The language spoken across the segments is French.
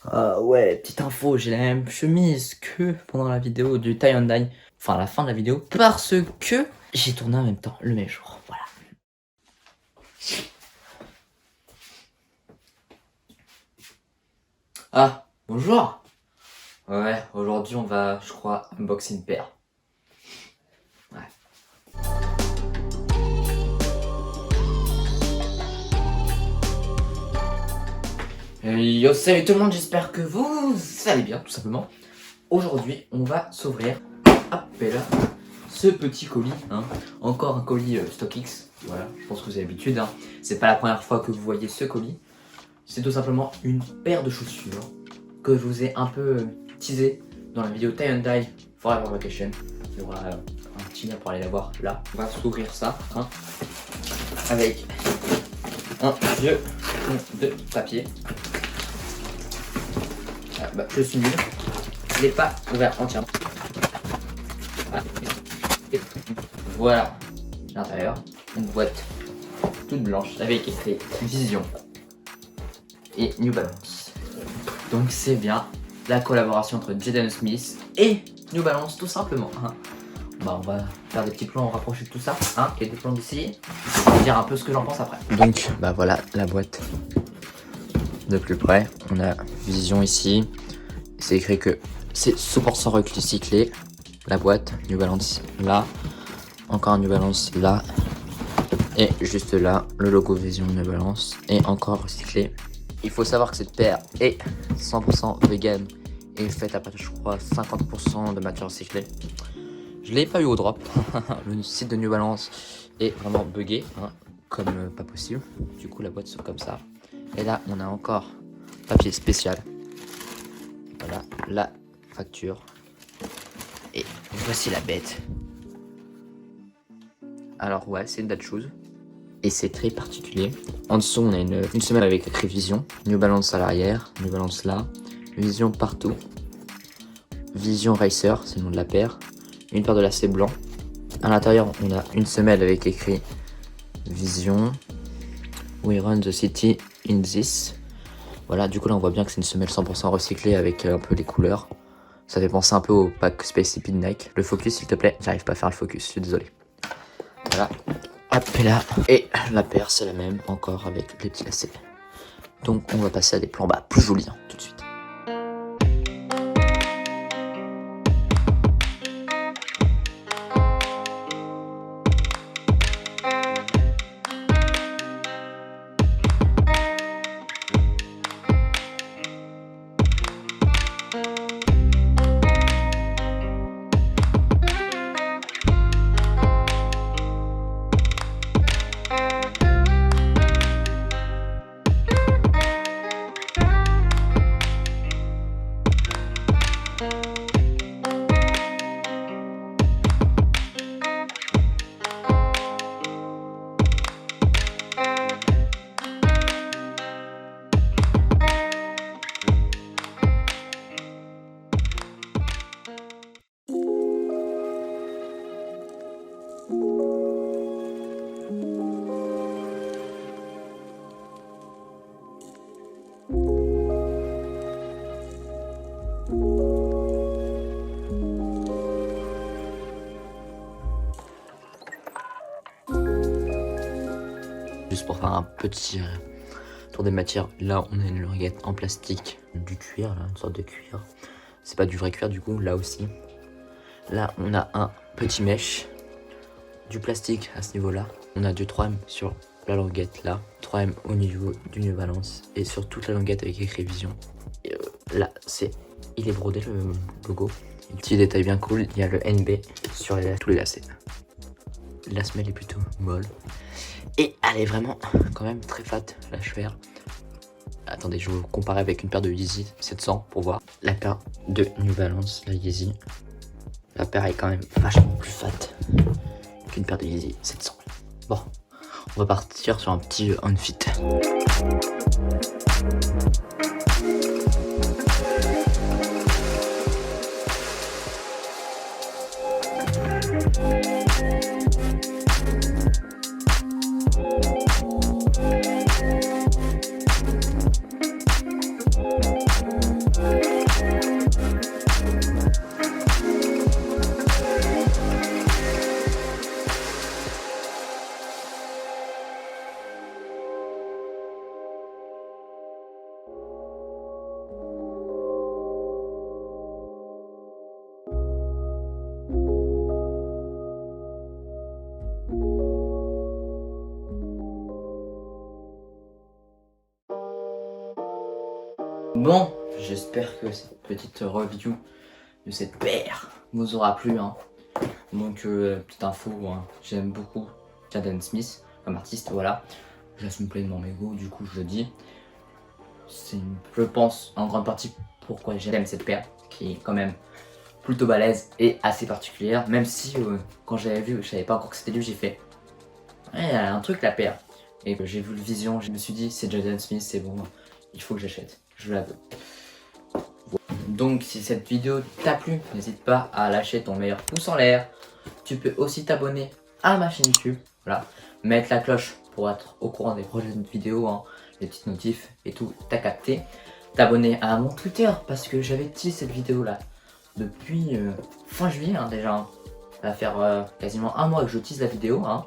Ouais, petite info, j'ai la même chemise que pendant la vidéo du tie and dye. Enfin, à la fin de la vidéo. Parce que j'ai tourné en même temps, le même jour. Voilà. Ah, bonjour. Ouais, aujourd'hui on va, je crois, unboxer une paire. Ouais. Yo, salut tout le monde, j'espère que vous allez bien, tout simplement. Aujourd'hui, on va s'ouvrir, hop là, ce petit colis, hein. Encore un colis StockX, voilà, je pense que vous avez l'habitude, hein. C'est pas la première fois que vous voyez ce colis. C'est tout simplement une paire de chaussures que je vous ai un peu teasé dans la vidéo Tie and Dye Forever Vacation. Il y aura un petit lien pour aller la voir là. On va s'ouvrir ça, hein, avec un vieux fond de papier. Ah, bah, je suis nul, je l'ai pas ouvert entièrement. Voilà l'intérieur, une boîte toute blanche avec écrit Vision et New Balance. Donc c'est bien la collaboration entre Jaden Smith et New Balance tout simplement, hein. Bah on va faire des petits plans rapprochés de tout ça, hein, et des plans d'ici. Je vais dire un peu ce que j'en pense après. Donc bah voilà la boîte de plus près. On a Vision ici. C'est écrit que c'est 100% recyclé. La boîte, New Balance là. Encore un New Balance là. Et juste là, le logo Vision New Balance. Et encore recyclé. Il faut savoir que cette paire est 100% vegan et faite à partir, je crois, 50% de matière recyclée. Je l'ai pas eu au drop. Le site de New Balance est vraiment buggé, hein, comme pas possible. Du coup, la boîte sort comme ça. Et là, on a encore papier spécial. Voilà, la facture. Et voici la bête. Alors ouais, c'est une date shoes. Et c'est très particulier. En dessous, on a une semelle avec écrit Vision. New Balance à l'arrière, New Balance là. Vision partout. Vision Racer, c'est le nom de la paire. Une paire de lacets blancs. À l'intérieur, on a une semelle avec écrit Vision. We run the city in this. Voilà, du coup là, on voit bien que c'est une semelle 100% recyclée avec un peu les couleurs. Ça fait penser un peu au pack Space Hippie de Nike. Le focus, s'il te plaît. J'arrive pas à faire le focus, je suis désolé. Voilà. Hop et là, et la paire c'est la même, encore avec les petits lacets. Donc on va passer à des plans plus jolis, hein, tout de suite. Juste pour faire un petit tour des matières, là on a une languette en plastique, du cuir, là, une sorte de cuir. C'est pas du vrai cuir du coup, là aussi. Là on a un petit mèche, du plastique à ce niveau-là. On a du 3M sur la languette là, 3M au niveau du New Balance et sur toute la languette avec écrit Vision. Et, là il est brodé le logo. Un petit détail bien cool, il y a le NB sur tous les lacets. La semelle est plutôt molle. Et elle est vraiment quand même très fat, la cheveux. Attendez, je vais vous comparer avec une paire de Yeezy 700 pour voir. La paire de New Balance, la Yeezy. La paire est quand même vachement plus fat qu'une paire de Yeezy 700. Bon, on va partir sur un petit outfit. Bon, j'espère que cette petite review de cette paire vous aura plu. Hein. Donc, petite info, hein, j'aime beaucoup Jaden Smith comme artiste, voilà. J'assume pleinement mes goûts, du coup je le dis. C'est, je pense, en grande partie pourquoi j'aime cette paire, qui est quand même plutôt balèze et assez particulière. Même si, quand j'avais vu, je savais pas encore que c'était lui, j'ai fait ouais, elle a un truc la paire. Et que j'ai vu le vision, je me suis dit, c'est Jaden Smith, c'est bon, il faut que j'achète, je la veux. Donc si cette vidéo t'a plu, n'hésite pas à lâcher ton meilleur pouce en l'air. Tu peux aussi t'abonner à ma chaîne YouTube, voilà, mettre la cloche pour être au courant des prochaines vidéos, hein, les petites notifs et tout, t'as capté. T'abonner à mon Twitter parce que j'avais teasé cette vidéo là depuis fin juillet hein, déjà. Hein. Ça va faire quasiment un mois que je tease la vidéo, hein.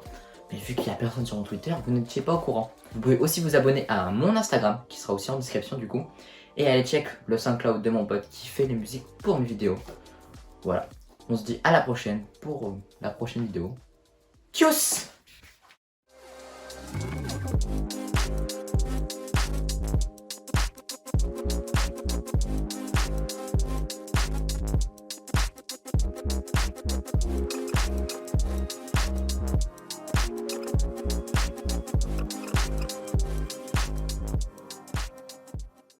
Mais vu qu'il n'y a personne sur mon Twitter, vous n'étiez pas au courant. Vous pouvez aussi vous abonner à mon Instagram, qui sera aussi en description du coup. Et aller check le SoundCloud de mon pote qui fait les musiques pour mes vidéos. Voilà. On se dit à la prochaine pour la prochaine vidéo. Tchuss!